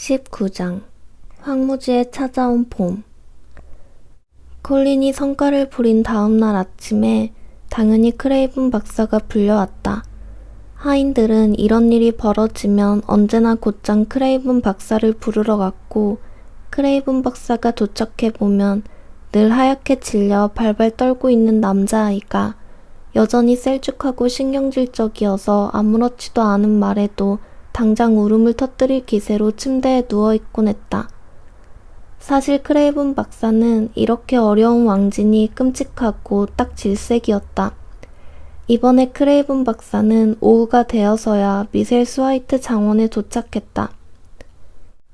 19장 황무지에 찾아온 봄. 콜린이 성과를 부린 다음날 아침에 당연히 크레이븐 박사가 불려왔다. 하인들은 이런 일이 벌어지면 언제나 곧장 크레이븐 박사를 부르러 갔고, 크레이븐 박사가 도착해보면 늘 하얗게 질려 발발 떨고 있는 남자아이가 여전히 셀쭉하고 신경질적이어서 아무렇지도 않은 말에도 당장 울음을 터뜨릴 기세로 침대에 누워있곤 했다. 사실 크레이븐 박사는 이렇게 어려운 왕진이 끔찍하고 딱 질색이었다. 이번에 크레이븐 박사는 오후가 되어서야 미셀 스와이트 장원에 도착했다.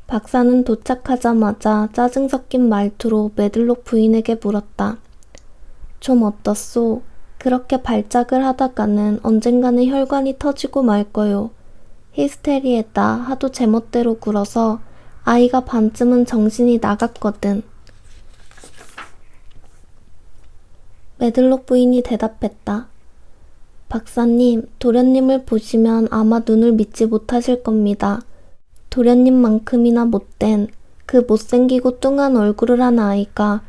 박사는 도착하자마자 짜증 섞인 말투로 매들록 부인에게 물었다. 좀 어떻소? 그렇게 발작을 하다가는 언젠가는 혈관이 터지고 말 거요. 히스테리에다 하도 제멋대로 굴어서 아이가 반쯤은 정신이 나갔거든. 매들록 부인이 대답했다. 박사님, 도련님을 보시면 아마 눈을 믿지 못하실 겁니다. 도련님만큼이나 못된, 그 못생기고 뚱한 얼굴을 한 아이가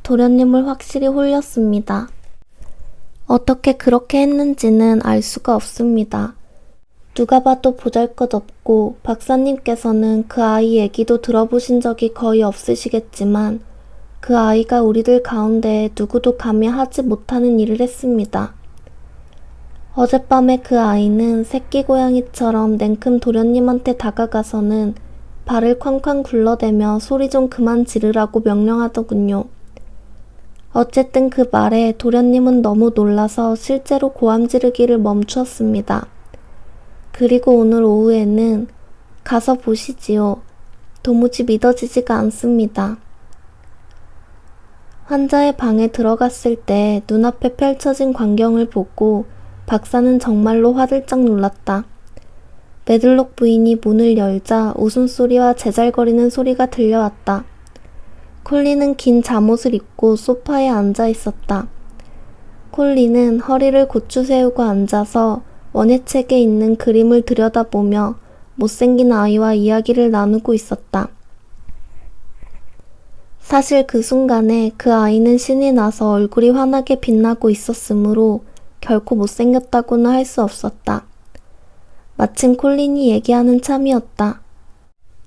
도련님을 확실히 홀렸습니다. 어떻게 그렇게 했는지는 알 수가 없습니다. 누가 봐도 보잘것없고 박사님께서는 그 아이 얘기도 들어보신 적이 거의 없으시겠지만 그 아이가 우리들 가운데 누구도 감히 하지 못하는 일을 했습니다. 어젯밤에 그 아이는 새끼 고양이처럼 냉큼 도련님한테 다가가서는 발을 쾅쾅 굴러대며 소리 좀 그만 지르라고 명령하더군요. 어쨌든 그 말에 도련님은 너무 놀라서 실제로 고함 지르기를 멈추었습니다. 그리고 오늘 오후에는 가서 보시지요. 도무지 믿어지지가 않습니다. 환자의 방에 들어갔을 때 눈앞에 펼쳐진 광경을 보고 박사는 정말로 화들짝 놀랐다. 매들록 부인이 문을 열자 웃음소리와 제잘거리는 소리가 들려왔다. 콜린은 긴 잠옷을 입고 소파에 앉아 있었다. 콜린은 허리를 고추 세우고 앉아서 원예책에 있는 그림을 들여다보며 못생긴 아이와 이야기를 나누고 있었다. 사실 그 순간에 그 아이는 신이 나서 얼굴이 환하게 빛나고 있었으므로 결코 못생겼다고는 할 수 없었다. 마침 콜린이 얘기하는 참이었다.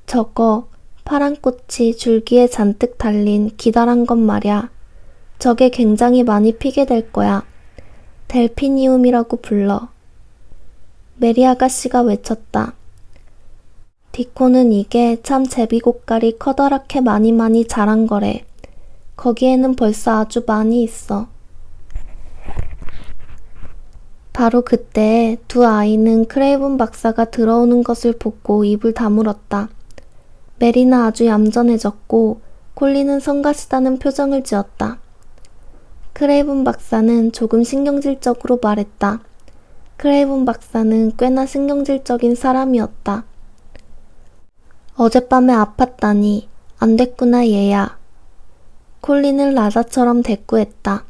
저거 파란 꽃이 줄기에 잔뜩 달린 기다란 것 말야. 저게 굉장히 많이 피게 될 거야. 델피니움이라고 불러. 메리 아가씨가 외쳤다. 디코는 이게 참 제비곶깔이 커다랗게 많이 자란 거래. 거기에는 벌써 아주 많이 있어. 바로 그때 두 아이는 크레이븐 박사가 들어오는 것을 보고 입을 다물었다. 메리는 아주 얌전해졌고 콜린은 성가시다는 표정을 지었다. 크레이븐 박사는 조금 신경질적으로 말했다. 크레이븐 박사는 꽤나 신경질적인 사람이었다. 어젯밤에 아팠다니 안 됐구나 얘야. 콜린을 라자처럼 대꾸했다.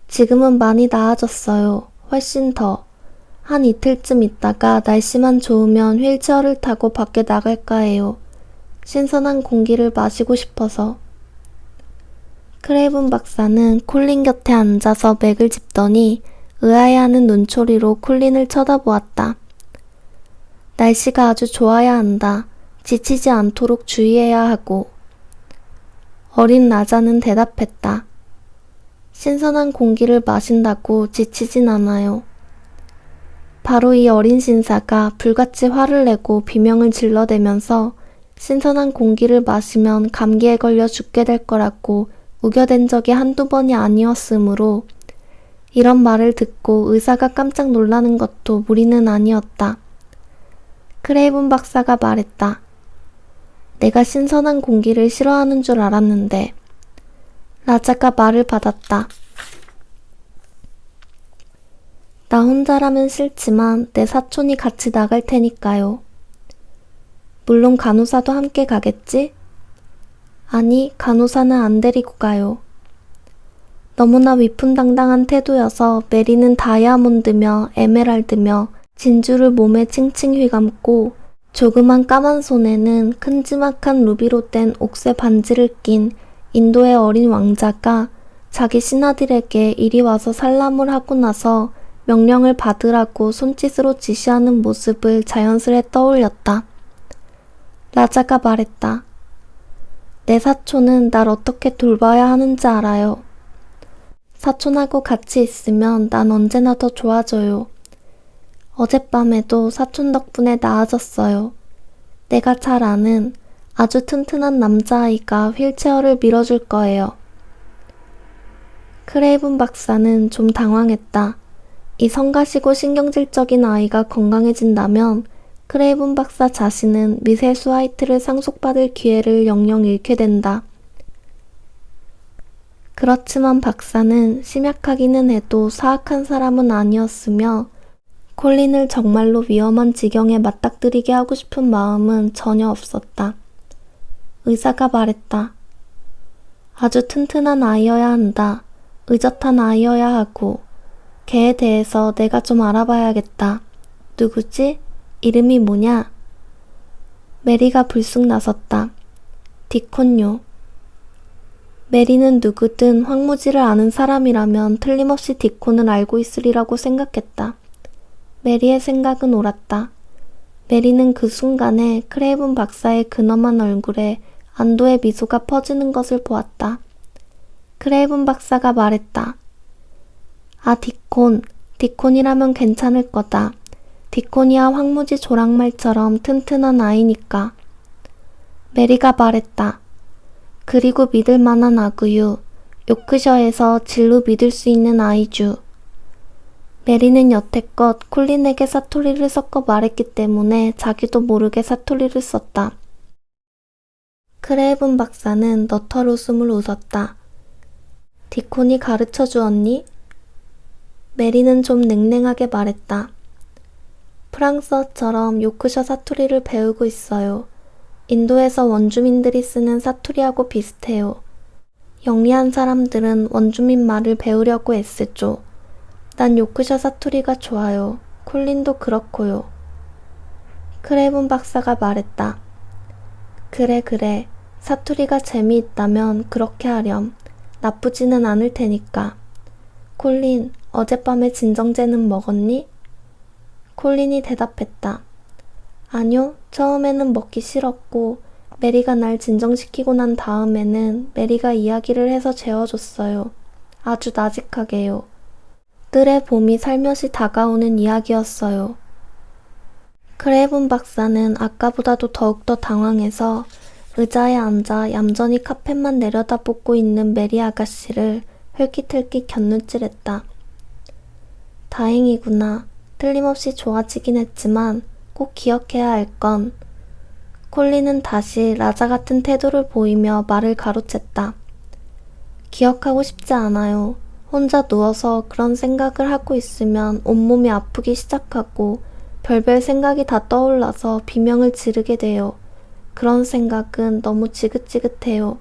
지금은 많이 나아졌어요. 훨씬 더. 한 이틀쯤 있다가 날씨만 좋으면 휠체어를 타고 밖에 나갈까 해요. 신선한 공기를 마시고 싶어서. 크레이븐 박사는 콜린 곁에 앉아서 맥을 짚더니 의아해하는 눈초리로 콜린을 쳐다보았다. 날씨가 아주 좋아야 한다. 지치지 않도록 주의해야 하고. 어린 라자는 대답했다. 신선한 공기를 마신다고 지치진 않아요. 바로 이 어린 신사가 불같이 화를 내고 비명을 질러대면서 신선한 공기를 마시면 감기에 걸려 죽게 될 거라고 우겨댄 적이 한두 번이 아니었으므로 이런 말을 듣고 의사가 깜짝 놀라는 것도 무리는 아니었다. 크레이븐 박사가 말했다. 내가 신선한 공기를 싫어하는 줄 알았는데. 라자가 말을 받았다. 나 혼자라면 싫지만 내 사촌이 같이 나갈 테니까요. 물론 간호사도 함께 가겠지? 아니, 간호사는 안 데리고 가요. 너무나 위풍당당한 태도여서 메리는 다이아몬드며 에메랄드며 진주를 몸에 칭칭 휘감고 조그만 까만 손에는 큼지막한 루비로 된 옥새 반지를 낀 인도의 어린 왕자가 자기 신하들에게 이리 와서 살람을 하고 나서 명령을 받으라고 손짓으로 지시하는 모습을 자연스레 떠올렸다. 라자가 말했다. 내 사촌은 날 어떻게 돌봐야 하는지 알아요. 사촌하고 같이 있으면 난 언제나 더 좋아져요. 어젯밤에도 사촌 덕분에 나아졌어요. 내가 잘 아는 아주 튼튼한 남자아이가 휠체어를 밀어줄 거예요. 크레이븐 박사는 좀 당황했다. 이 성가시고 신경질적인 아이가 건강해진다면 크레이븐 박사 자신은 미셀 스와이트를 상속받을 기회를 영영 잃게 된다. 그렇지만 박사는 심약하기는 해도 사악한 사람은 아니었으며 콜린을 정말로 위험한 지경에 맞닥뜨리게 하고 싶은 마음은 전혀 없었다. 의사가 말했다. 아주 튼튼한 아이여야 한다. 의젓한 아이여야 하고 걔에 대해서 내가 좀 알아봐야겠다. 누구지? 이름이 뭐냐? 메리가 불쑥 나섰다. 디콘요. 메리는 누구든 황무지를 아는 사람이라면 틀림없이 디콘을 알고 있으리라고 생각했다. 메리의 생각은 옳았다. 메리는 그 순간에 크레이븐 박사의 근엄한 얼굴에 안도의 미소가 퍼지는 것을 보았다. 크레이븐 박사가 말했다. 아, 디콘이라면 괜찮을 거다. 디콘이야 황무지 조랑말처럼 튼튼한 아이니까. 메리가 말했다. 그리고 믿을 만한 아구유, 요크셔에서 진로 믿을 수 있는 아이주. 메리는 여태껏 콜린에게 사투리를 섞어 말했기 때문에 자기도 모르게 사투리를 썼다. 크레이븐 박사는 너털 웃음을 웃었다. 디콘이 가르쳐 주었니? 메리는 좀 냉랭하게 말했다. 프랑스어처럼 요크셔 사투리를 배우고 있어요. 인도에서 원주민들이 쓰는 사투리하고 비슷해요. 영리한 사람들은 원주민 말을 배우려고 애쓰죠. 난 요크셔 사투리가 좋아요. 콜린도 그렇고요. 크레이븐 박사가 말했다. 그래. 사투리가 재미있다면 그렇게 하렴. 나쁘지는 않을 테니까. 콜린, 어젯밤에 진정제는 먹었니? 콜린이 대답했다. 아니요, 처음에는 먹기 싫었고 메리가 날 진정시키고 난 다음에는 메리가 이야기를 해서 재워줬어요. 아주 나직하게요. 뜰의 봄이 살며시 다가오는 이야기였어요. 크레이븐 박사는 아까보다도 더욱더 당황해서 의자에 앉아 얌전히 카펫만 내려다보고 있는 메리 아가씨를 흘깃흘깃 곁눈질했다. 다행이구나. 틀림없이 좋아지긴 했지만 꼭 기억해야 할 건 콜린은 다시 라자 같은 태도를 보이며 말을 가로챘다. 기억하고 싶지 않아요. 혼자 누워서 그런 생각을 하고 있으면 온몸이 아프기 시작하고 별별 생각이 다 떠올라서 비명을 지르게 돼요. 그런 생각은 너무 지긋지긋해요.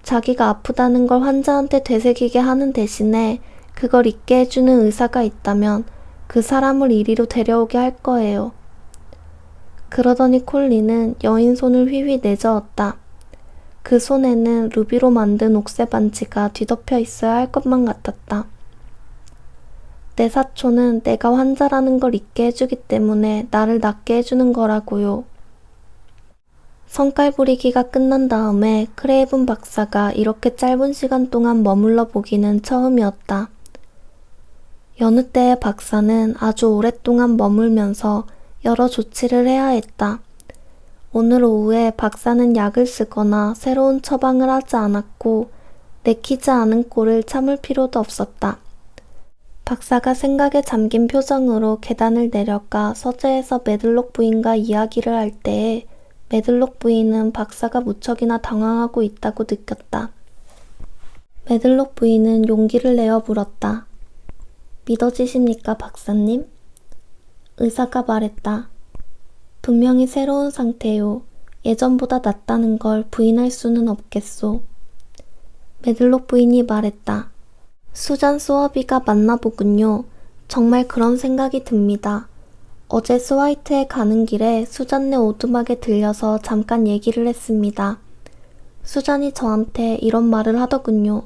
자기가 아프다는 걸 환자한테 되새기게 하는 대신에 그걸 잊게 해주는 의사가 있다면 그 사람을 이리로 데려오게 할 거예요. 그러더니 콜린은 여인 손을 휘휘 내저었다. 그 손에는 루비로 만든 옥새 반지가 뒤덮여 있어야 할 것만 같았다. 내 사촌은 내가 환자라는 걸 잊게 해주기 때문에 나를 낫게 해주는 거라고요. 성깔 부리기가 끝난 다음에 크레이븐 박사가 이렇게 짧은 시간 동안 머물러 보기는 처음이었다. 여느 때의 박사는 아주 오랫동안 머물면서 여러 조치를 해야 했다. 오늘 오후에 박사는 약을 쓰거나 새로운 처방을 하지 않았고 내키지 않은 꼴을 참을 필요도 없었다. 박사가 생각에 잠긴 표정으로 계단을 내려가 서재에서 매들록 부인과 이야기를 할 때에 매들록 부인은 박사가 무척이나 당황하고 있다고 느꼈다. 매들록 부인은 용기를 내어 물었다. 믿어지십니까, 박사님? 의사가 말했다. 분명히 새로운 상태요. 예전보다 낫다는 걸 부인할 수는 없겠소. 매들록 부인이 말했다. 수잔 소어비가 맞나 보군요. 정말 그런 생각이 듭니다. 어제 스와이트에 가는 길에 수잔네 오두막에 들려서 잠깐 얘기를 했습니다. 수잔이 저한테 이런 말을 하더군요.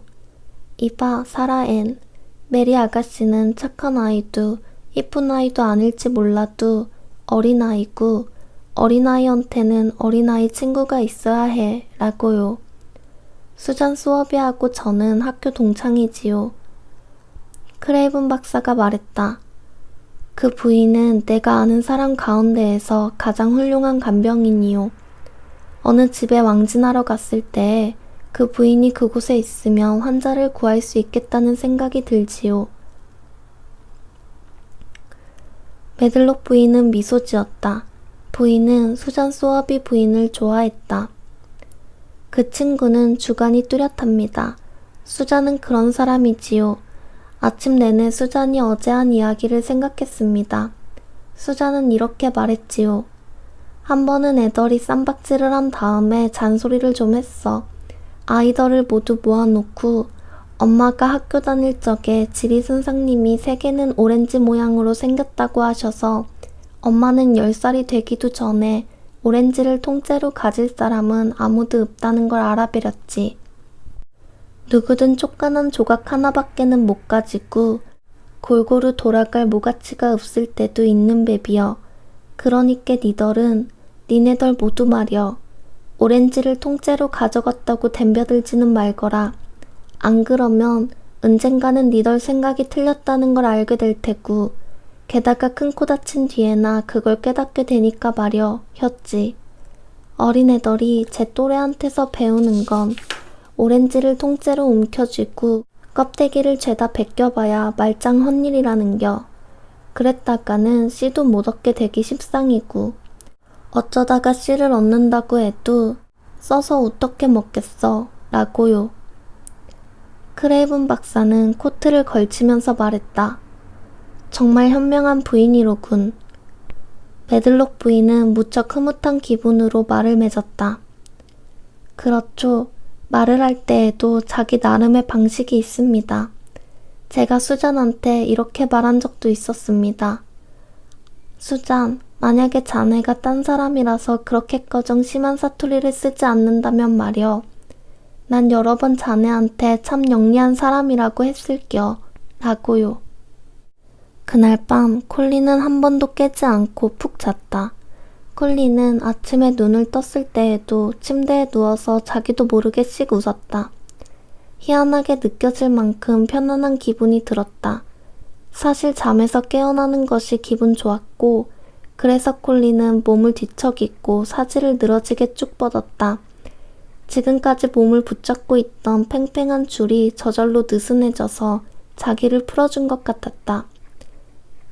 이봐, 사라앤. 메리 아가씨는 착한 아이도 이쁜 아이도 아닐지 몰라도 어린아이고 어린아이한테는 어린아이 친구가 있어야 해 라고요. 수잔 수업이하고 저는 학교 동창이지요. 크레이븐 박사가 말했다. 그 부인은 내가 아는 사람 가운데에서 가장 훌륭한 간병인이요. 어느 집에 왕진하러 갔을 때 그 부인이 그곳에 있으면 환자를 구할 수 있겠다는 생각이 들지요. 메들록 부인은 미소 지었다. 부인은 수잔 소아비 부인을 좋아했다. 그 친구는 주관이 뚜렷합니다. 수잔은 그런 사람이지요. 아침 내내 수잔이 어제 한 이야기를 생각했습니다. 수잔은 이렇게 말했지요. 한 번은 애들이 쌈박질을 한 다음에 잔소리를 좀 했어. 아이들을 모두 모아놓고 엄마가 학교 다닐 적에 지리 선생님이 세계는 오렌지 모양으로 생겼다고 하셔서 엄마는 10살이 되기도 전에 오렌지를 통째로 가질 사람은 아무도 없다는 걸 알아버렸지. 누구든 쫓겨난 조각 하나밖에는 못 가지고 골고루 돌아갈 모가치가 없을 때도 있는 뱀이여. 그러니까 니네들 모두 말여. 오렌지를 통째로 가져갔다고 덤벼들지는 말거라. 안 그러면 언젠가는 니들 생각이 틀렸다는 걸 알게 될 테고 게다가 큰 코 다친 뒤에나 그걸 깨닫게 되니까 말여 혔지. 어린애들이 제 또래한테서 배우는 건 오렌지를 통째로 움켜쥐고 껍데기를 죄다 벗겨봐야 말짱 헛일이라는겨. 그랬다가는 씨도 못 얻게 되기 십상이고 어쩌다가 씨를 얻는다고 해도 써서 어떻게 먹겠어 라고요. 크레이븐 박사는 코트를 걸치면서 말했다. 정말 현명한 부인이로군. 메들록 부인은 무척 흐뭇한 기분으로 말을 맺었다. 그렇죠. 말을 할 때에도 자기 나름의 방식이 있습니다. 제가 수잔한테 이렇게 말한 적도 있었습니다. 수잔, 만약에 자네가 딴 사람이라서 그렇게꺼정 심한 사투리를 쓰지 않는다면 말여. 난 여러 번 자네한테 참 영리한 사람이라고 했을겨. 라고요. 그날 밤 콜린은 한 번도 깨지 않고 푹 잤다. 콜린은 아침에 눈을 떴을 때에도 침대에 누워서 자기도 모르게 씩 웃었다. 희한하게 느껴질 만큼 편안한 기분이 들었다. 사실 잠에서 깨어나는 것이 기분 좋았고 그래서 콜린은 몸을 뒤척이고 사지를 늘어지게 쭉 뻗었다. 지금까지 몸을 붙잡고 있던 팽팽한 줄이 저절로 느슨해져서 자기를 풀어준 것 같았다.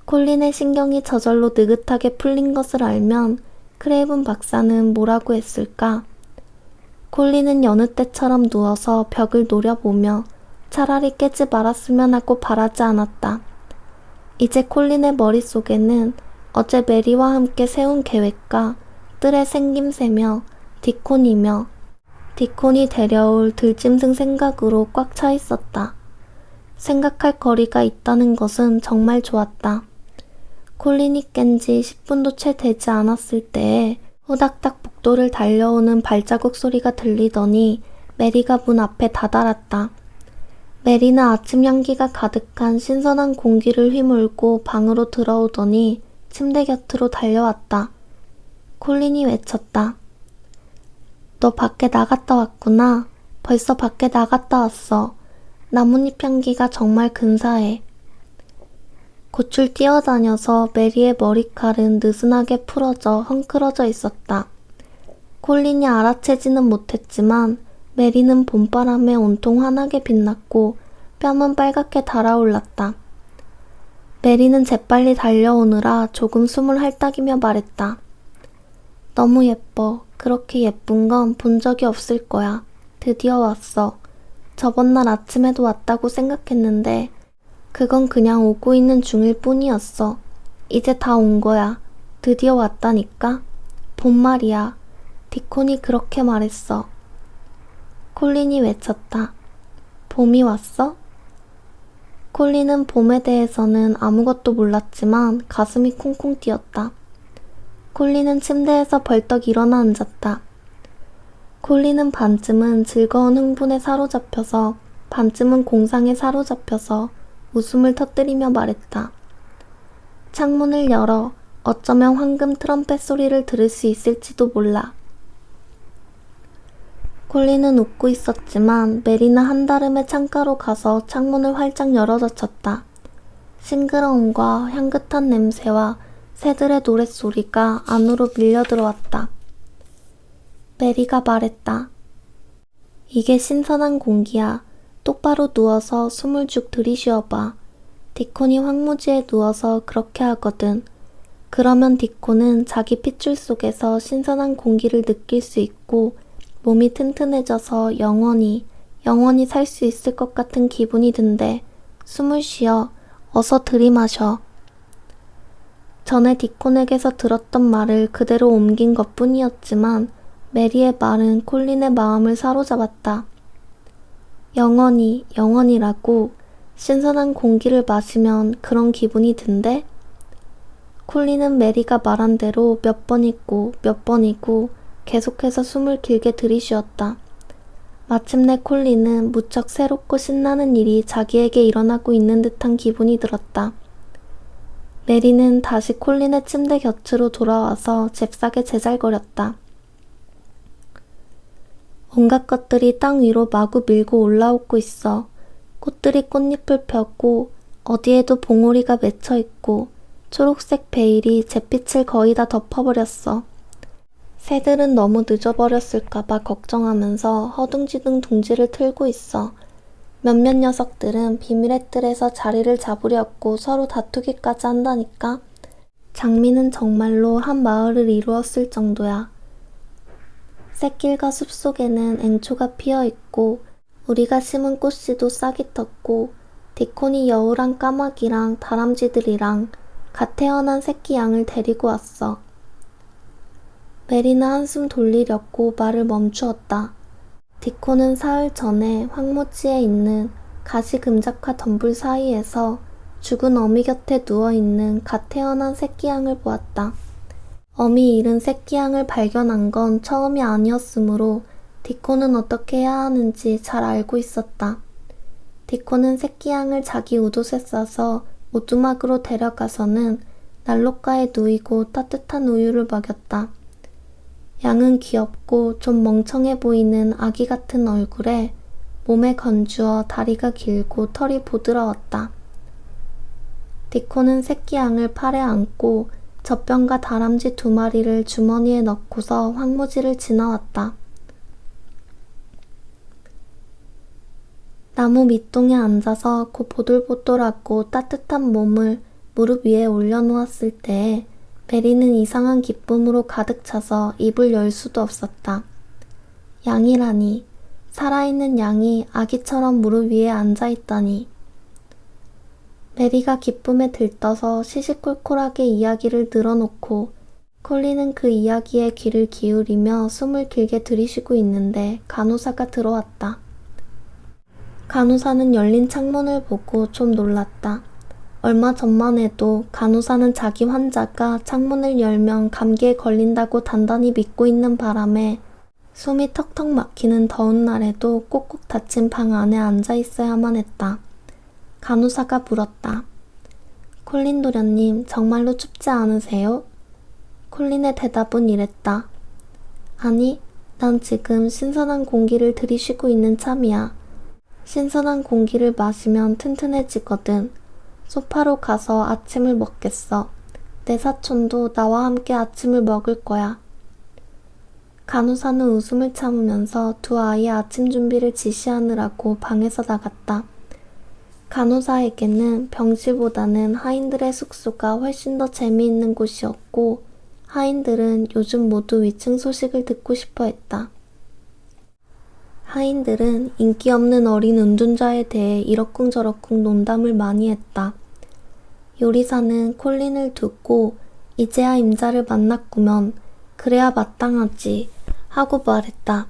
콜린의 신경이 저절로 느긋하게 풀린 것을 알면 크레이븐 박사는 뭐라고 했을까? 콜린은 여느 때처럼 누워서 벽을 노려보며 차라리 깨지 말았으면 하고 바라지 않았다. 이제 콜린의 머릿속에는 어제 메리와 함께 세운 계획과 뜰의 생김새며 디콘이 데려올 들짐승 생각으로 꽉 차 있었다. 생각할 거리가 있다는 것은 정말 좋았다. 콜린이 깬 지 10분도 채 되지 않았을 때에 후닥닥 복도를 달려오는 발자국 소리가 들리더니 메리가 문 앞에 다다랐다. 메리는 아침 향기가 가득한 신선한 공기를 휘몰고 방으로 들어오더니 침대 곁으로 달려왔다. 콜린이 외쳤다. 너 밖에 나갔다 왔구나. 벌써 밖에 나갔다 왔어. 나뭇잎 향기가 정말 근사해. 곧줄 뛰어다녀서 메리의 머리칼은 느슨하게 풀어져 헝클어져 있었다. 콜린이 알아채지는 못했지만 메리는 봄바람에 온통 환하게 빛났고 뺨은 빨갛게 달아올랐다. 메리는 재빨리 달려오느라 조금 숨을 헐떡이며 말했다. 너무 예뻐. 그렇게 예쁜 건 본 적이 없을 거야. 드디어 왔어. 저번 날 아침에도 왔다고 생각했는데 그건 그냥 오고 있는 중일 뿐이었어. 이제 다 온 거야. 드디어 왔다니까. 본 말이야. 디콘이 그렇게 말했어. 콜린이 외쳤다. 봄이 왔어? 콜린은 봄에 대해서는 아무것도 몰랐지만 가슴이 콩콩 뛰었다. 콜린은 침대에서 벌떡 일어나 앉았다. 콜린은 반쯤은 즐거운 흥분에 사로잡혀서 반쯤은 공상에 사로잡혀서 웃음을 터뜨리며 말했다. 창문을 열어. 어쩌면 황금 트럼펫 소리를 들을 수 있을지도 몰라. 콜린은 웃고 있었지만 메리는 한달음에 창가로 가서 창문을 활짝 열어젖혔다. 싱그러움과 향긋한 냄새와 새들의 노랫소리가 안으로 밀려들어왔다. 메리가 말했다. 이게 신선한 공기야. 똑바로 누워서 숨을 쭉 들이쉬어봐. 디콘이 황무지에 누워서 그렇게 하거든. 그러면 디콘은 자기 핏줄 속에서 신선한 공기를 느낄 수 있고 몸이 튼튼해져서 영원히 살 수 있을 것 같은 기분이 든대. 숨을 쉬어. 어서 들이마셔. 전에 디콘에게서 들었던 말을 그대로 옮긴 것뿐이었지만 메리의 말은 콜린의 마음을 사로잡았다. 영원히라고 신선한 공기를 마시면 그런 기분이 든대? 콜린은 메리가 말한 대로 몇 번이고 계속해서 숨을 길게 들이쉬었다. 마침내 콜린은 무척 새롭고 신나는 일이 자기에게 일어나고 있는 듯한 기분이 들었다. 메리는 다시 콜린의 침대 곁으로 돌아와서 잽싸게 제잘거렸다. 온갖 것들이 땅 위로 마구 밀고 올라오고 있어. 꽃들이 꽃잎을 펴고 어디에도 봉오리가 맺혀있고 초록색 베일이 잿빛을 거의 다 덮어버렸어. 새들은 너무 늦어버렸을까봐 걱정하면서 허둥지둥 둥지를 틀고 있어. 몇몇 녀석들은 비밀의 뜰에서 자리를 잡으려고 서로 다투기까지 한다니까. 장미는 정말로 한 마을을 이루었을 정도야. 샛길과 숲속에는 앵초가 피어있고 우리가 심은 꽃씨도 싹이 텄고 디콘이 여우랑 까마귀랑 다람쥐들이랑 갓 태어난 새끼 양을 데리고 왔어. 메리는 한숨 돌리려고 말을 멈추었다. 디콘은 사흘 전에 황무지에 있는 가시금작화 덤불 사이에서 죽은 어미 곁에 누워있는 갓 태어난 새끼 양을 보았다. 어미 잃은 새끼 양을 발견한 건 처음이 아니었으므로 디콘은 어떻게 해야 하는지 잘 알고 있었다. 디콘은 새끼 양을 자기 우돛에 싸서 오두막으로 데려가서는 난로가에 누이고 따뜻한 우유를 먹였다. 양은 귀엽고 좀 멍청해 보이는 아기 같은 얼굴에 몸에 건주어 다리가 길고 털이 부드러웠다. 디콘은 새끼 양을 팔에 안고 젖병과 다람쥐 2마리를 주머니에 넣고서 황무지를 지나왔다. 나무 밑동에 앉아서 그 보들보들하고 따뜻한 몸을 무릎 위에 올려놓았을 때에 메리는 이상한 기쁨으로 가득 차서 입을 열 수도 없었다. 양이라니, 살아있는 양이 아기처럼 무릎 위에 앉아있다니. 메리가 기쁨에 들떠서 시시콜콜하게 이야기를 늘어놓고 콜린은 그 이야기에 귀를 기울이며 숨을 길게 들이쉬고 있는데 간호사가 들어왔다. 간호사는 열린 창문을 보고 좀 놀랐다. 얼마 전만 해도 간호사는 자기 환자가 창문을 열면 감기에 걸린다고 단단히 믿고 있는 바람에 숨이 턱턱 막히는 더운 날에도 꼭꼭 닫힌 방 안에 앉아 있어야만 했다. 간호사가 물었다. 콜린 도련님, 정말로 춥지 않으세요? 콜린의 대답은 이랬다. 아니, 난 지금 신선한 공기를 들이쉬고 있는 참이야. 신선한 공기를 마시면 튼튼해지거든. 소파로 가서 아침을 먹겠어. 내 사촌도 나와 함께 아침을 먹을 거야. 간호사는 웃음을 참으면서 두 아이의 아침 준비를 지시하느라고 방에서 나갔다. 간호사에게는 병실보다는 하인들의 숙소가 훨씬 더 재미있는 곳이었고 하인들은 요즘 모두 위층 소식을 듣고 싶어 했다. 하인들은 인기 없는 어린 운전자에 대해 이러쿵저러쿵 농담을 많이 했다. 요리사는 콜린을 두고 이제야 임자를 만났구먼. 그래야 마땅하지 하고 말했다.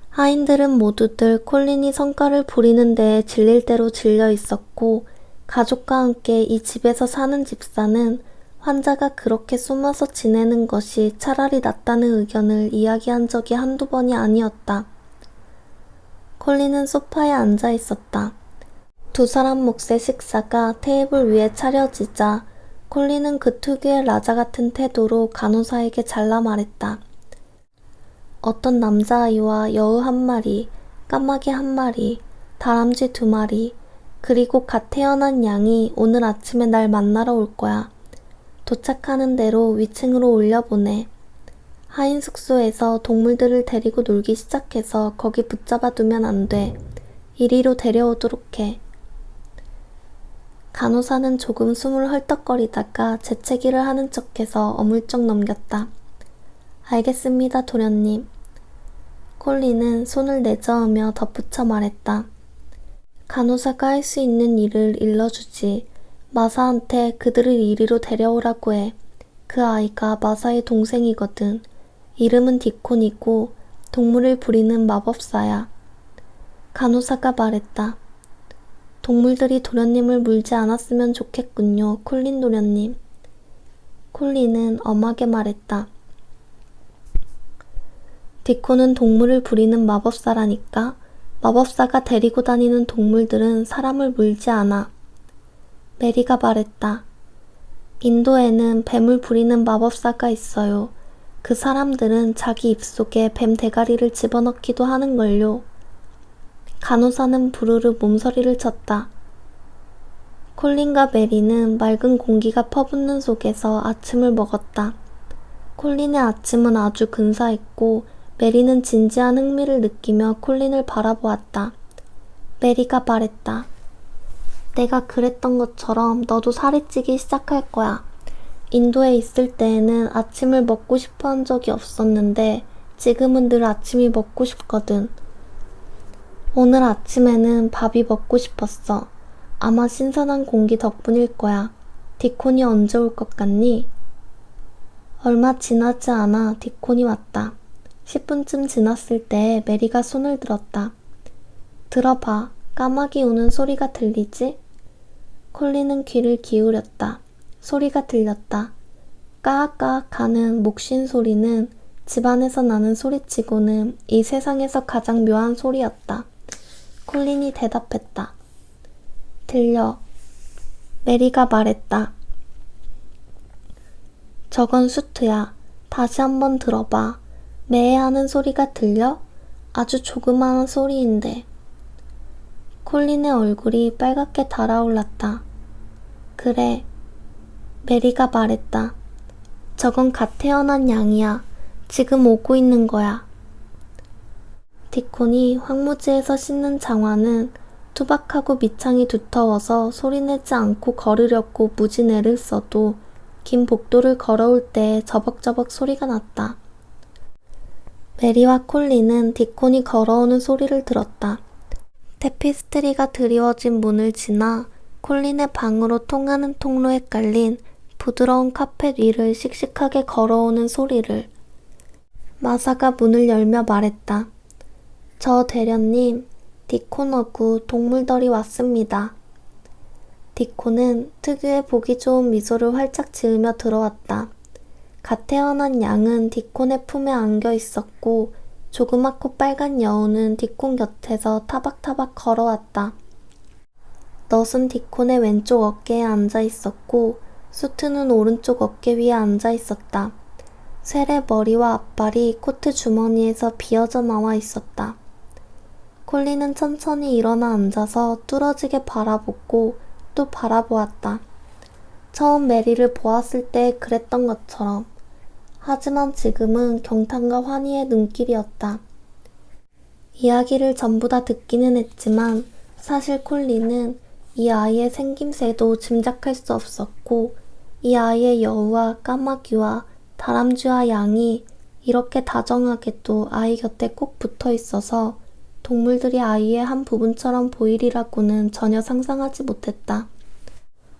하인들은 모두들 콜린이 성과를 부리는 데에 질릴 대로 질려 있었고 가족과 함께 이 집에서 사는 집사는 환자가 그렇게 숨어서 지내는 것이 차라리 낫다는 의견을 이야기한 적이 한두 번이 아니었다. 콜린은 소파에 앉아 있었다. 두 사람 몫의 식사가 테이블 위에 차려지자 콜린은 그 특유의 라자 같은 태도로 간호사에게 잘라 말했다. 어떤 남자아이와 여우 한 마리, 까마귀 한 마리, 다람쥐 2마리, 그리고 갓 태어난 양이 오늘 아침에 날 만나러 올 거야. 도착하는 대로 위층으로 올려보내. 하인 숙소에서 동물들을 데리고 놀기 시작해서 거기 붙잡아 두면 안 돼. 이리로 데려오도록 해. 간호사는 조금 숨을 헐떡거리다가 재채기를 하는 척해서 어물쩍 넘겼다. 알겠습니다, 도련님. 콜린은 손을 내저으며 덧붙여 말했다. 간호사가 할 수 있는 일을 일러주지. 마사한테 그들을 이리로 데려오라고 해. 그 아이가 마사의 동생이거든. 이름은 디콘이고 동물을 부리는 마법사야. 간호사가 말했다. 동물들이 도련님을 물지 않았으면 좋겠군요, 콜린 도련님. 콜린은 엄하게 말했다. 디콘은 동물을 부리는 마법사라니까. 마법사가 데리고 다니는 동물들은 사람을 물지 않아. 메리가 말했다. 인도에는 뱀을 부리는 마법사가 있어요. 그 사람들은 자기 입속에 뱀 대가리를 집어넣기도 하는걸요. 간호사는 부르르 몸서리를 쳤다. 콜린과 메리는 맑은 공기가 퍼붓는 속에서 아침을 먹었다. 콜린의 아침은 아주 근사했고 메리는 진지한 흥미를 느끼며 콜린을 바라보았다. 메리가 말했다. 내가 그랬던 것처럼 너도 살이 찌기 시작할 거야. 인도에 있을 때에는 아침을 먹고 싶어 한 적이 없었는데 지금은 늘 아침이 먹고 싶거든. 오늘 아침에는 밥이 먹고 싶었어. 아마 신선한 공기 덕분일 거야. 디콘이 언제 올 것 같니? 얼마 지나지 않아 디콘이 왔다. 10분쯤 지났을 때 메리가 손을 들었다. 들어봐. 까마귀 우는 소리가 들리지? 콜린은 귀를 기울였다. 소리가 들렸다. 까악까악 하는 목쉰 소리는 집안에서 나는 소리치고는 이 세상에서 가장 묘한 소리였다. 콜린이 대답했다. 들려. 메리가 말했다. 저건 수트야. 다시 한번 들어봐. 매해하는 소리가 들려? 아주 조그마한 소리인데. 콜린의 얼굴이 빨갛게 달아올랐다. 그래. 메리가 말했다. 저건 갓 태어난 양이야. 지금 오고 있는 거야. 디콘이 황무지에서 씻는 장화는 투박하고 밑창이 두터워서 소리내지 않고 걸으려고 무지내를 써도 긴 복도를 걸어올 때 저벅저벅 소리가 났다. 메리와 콜린은 디콘이 걸어오는 소리를 들었다. 테피스트리가 드리워진 문을 지나 콜린의 방으로 통하는 통로에 깔린 부드러운 카펫 위를 씩씩하게 걸어오는 소리를. 마사가 문을 열며 말했다. 저 대련님, 디콘하고 동물들이 왔습니다. 디콘은 특유의 보기 좋은 미소를 활짝 지으며 들어왔다. 갓 태어난 양은 디콘의 품에 안겨 있었고 조그맣고 빨간 여우는 디콘 곁에서 타박타박 걸어왔다. 넛은 디콘의 왼쪽 어깨에 앉아 있었고 수트는 오른쪽 어깨 위에 앉아 있었다. 셀의 머리와 앞발이 코트 주머니에서 비어져 나와 있었다. 콜린은 천천히 일어나 앉아서 뚫어지게 바라보고 또 바라보았다. 처음 메리를 보았을 때 그랬던 것처럼. 하지만 지금은 경탄과 환희의 눈길이었다. 이야기를 전부 다 듣기는 했지만 사실 콜린은 이 아이의 생김새도 짐작할 수 없었고 이 아이의 여우와 까마귀와 다람쥐와 양이 이렇게 다정하게도 아이 곁에 꼭 붙어 있어서 동물들이 아이의 한 부분처럼 보이리라고는 전혀 상상하지 못했다.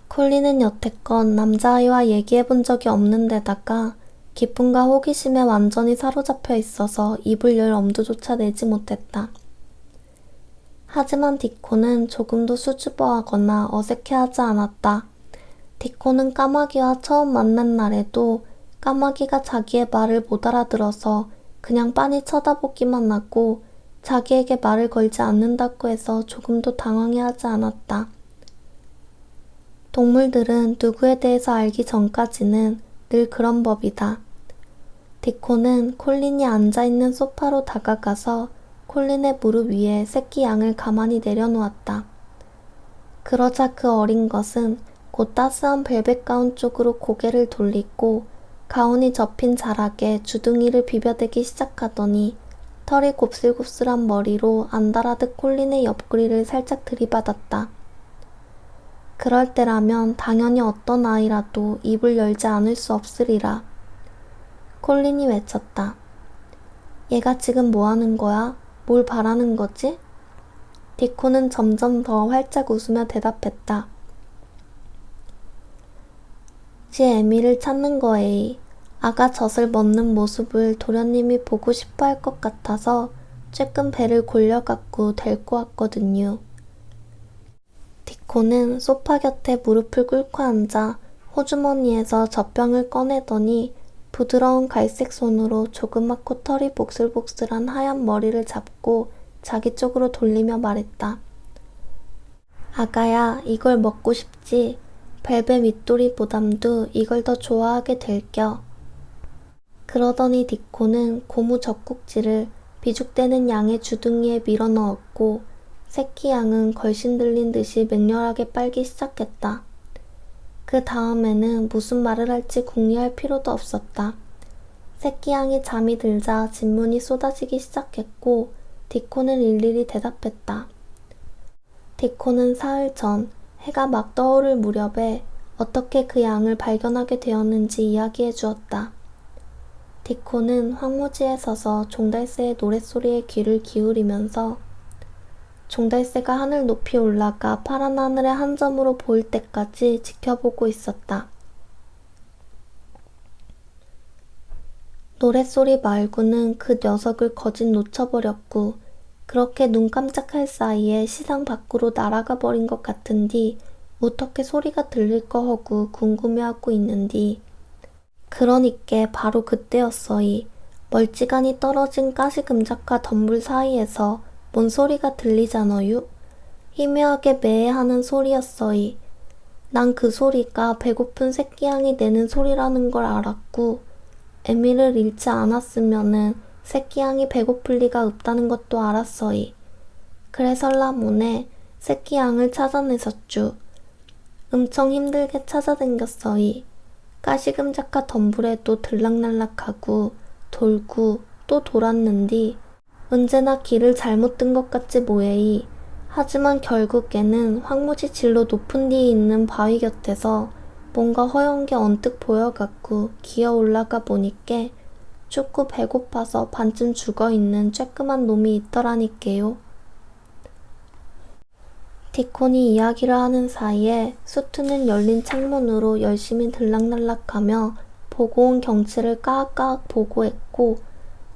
콜린은 여태껏 남자아이와 얘기해본 적이 없는 데다가 기쁨과 호기심에 완전히 사로잡혀 있어서 입을 열 엄두조차 내지 못했다. 하지만 디코는 조금도 수줍어하거나 어색해하지 않았다. 디코는 까마귀와 처음 만난 날에도 까마귀가 자기의 말을 못 알아들어서 그냥 빤히 쳐다보기만 하고 자기에게 말을 걸지 않는다고 해서 조금도 당황해하지 않았다. 동물들은 누구에 대해서 알기 전까지는 늘 그런 법이다. 디코는 콜린이 앉아있는 소파로 다가가서 콜린의 무릎 위에 새끼 양을 가만히 내려놓았다. 그러자 그 어린 것은 곧 따스한 벨벳 가운 쪽으로 고개를 돌리고 가운이 접힌 자락에 주둥이를 비벼대기 시작하더니 털이 곱슬곱슬한 머리로 안달하듯 콜린의 옆구리를 살짝 들이받았다. 그럴 때라면 당연히 어떤 아이라도 입을 열지 않을 수 없으리라. 콜린이 외쳤다. 얘가 지금 뭐 하는 거야? 뭘 바라는 거지? 디코는 점점 더 활짝 웃으며 대답했다. 지 에미를 찾는 거에이. 아가 젖을 먹는 모습을 도련님이 보고 싶어 할 것 같아서 쬐끔 배를 골려갖고 데리고 왔거든요. 디코는 소파 곁에 무릎을 꿇고 앉아 호주머니에서 젖병을 꺼내더니 부드러운 갈색 손으로 조그맣고 털이 복슬복슬한 하얀 머리를 잡고 자기 쪽으로 돌리며 말했다. 아가야, 이걸 먹고 싶지? 벨벳 윗도리보담도 이걸 더 좋아하게 될겨. 그러더니 디코는 고무 젖꼭지를 비죽대는 양의 주둥이에 밀어넣었고 새끼 양은 걸신 들린 듯이 맹렬하게 빨기 시작했다. 그 다음에는 무슨 말을 할지 궁리할 필요도 없었다. 새끼 양이 잠이 들자 진문이 쏟아지기 시작했고 디코는 일일이 대답했다. 디코는 사흘 전 해가 막 떠오를 무렵에 어떻게 그 양을 발견하게 되었는지 이야기해 주었다. 디코는 황무지에 서서 종달새의 노랫소리에 귀를 기울이면서 종달새가 하늘 높이 올라가 파란 하늘의 한 점으로 보일 때까지 지켜보고 있었다. 노랫소리 말고는 그 녀석을 거짓 놓쳐버렸고 그렇게 눈 깜짝할 사이에 시상 밖으로 날아가 버린 것 같은디 어떻게 소리가 들릴 거 하고 궁금해하고 있는디 그러니께 바로 그때였어이. 멀찌감이 떨어진 가시금작과 덤불 사이에서 뭔 소리가 들리잖아유? 희미하게 매해하는 소리였어이. 난 그 소리가 배고픈 새끼양이 내는 소리라는 걸 알았고 에미를 잃지 않았으면은 새끼양이 배고플 리가 없다는 것도 알았어이. 그래설라모네 새끼양을 찾아내섰쥬. 엄청 힘들게 찾아댕겼어이. 가시금작과 덤불에도 들락날락하고 돌고 또 돌았는디 언제나 길을 잘못 든 것 같지 뭐예이. 하지만 결국에는 황무지 진로 높은 데에 있는 바위 곁에서 뭔가 허연 게 언뜻 보여갖고 기어 올라가 보니께 춥고 배고파서 반쯤 죽어있는 쬐끄만 놈이 있더라니께요. 디콘이 이야기를 하는 사이에 수트는 열린 창문으로 열심히 들락날락하며 보고 온 경치를 까악까악 보고했고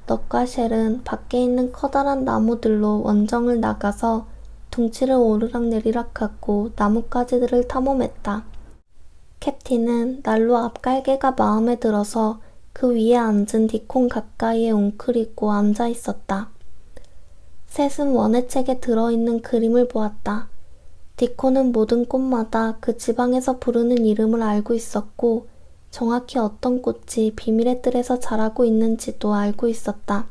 넛과 쉘은 밖에 있는 커다란 나무들로 원정을 나가서 둥치를 오르락내리락하고 나뭇가지들을 탐험했다. 캡틴은 난로 앞갈개가 마음에 들어서 그 위에 앉은 디콘 가까이에 웅크리고 앉아 있었다. 셋은 원해책에 들어있는 그림을 보았다. 디코는 모든 꽃마다 그 지방에서 부르는 이름을 알고 있었고 정확히 어떤 꽃이 비밀의 뜰에서 자라고 있는지도 알고 있었다.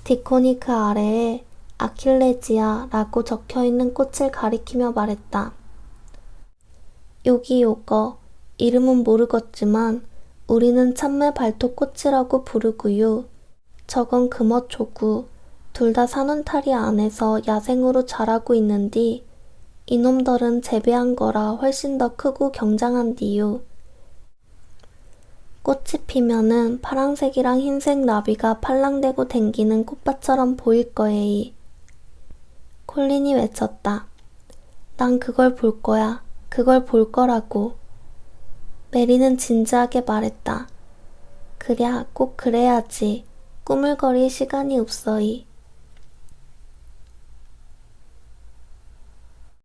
디콘이 그 아래에 아킬레지아라고 적혀있는 꽃을 가리키며 말했다. 여기 요거 이름은 모르겠지만 우리는 참매 발톱꽃이라고 부르구요. 저건 금어초구. 둘 다 산운타리 안에서 야생으로 자라고 있는디 이놈들은 재배한 거라 훨씬 더 크고 경장한디요. 꽃이 피면은 파랑색이랑 흰색 나비가 팔랑대고 댕기는 꽃밭처럼 보일 거예이. 콜린이 외쳤다. 난 그걸 볼 거야. 그걸 볼 거라고. 메리는 진지하게 말했다. 그랴, 꼭 그래야지. 꾸물거릴 시간이 없어이.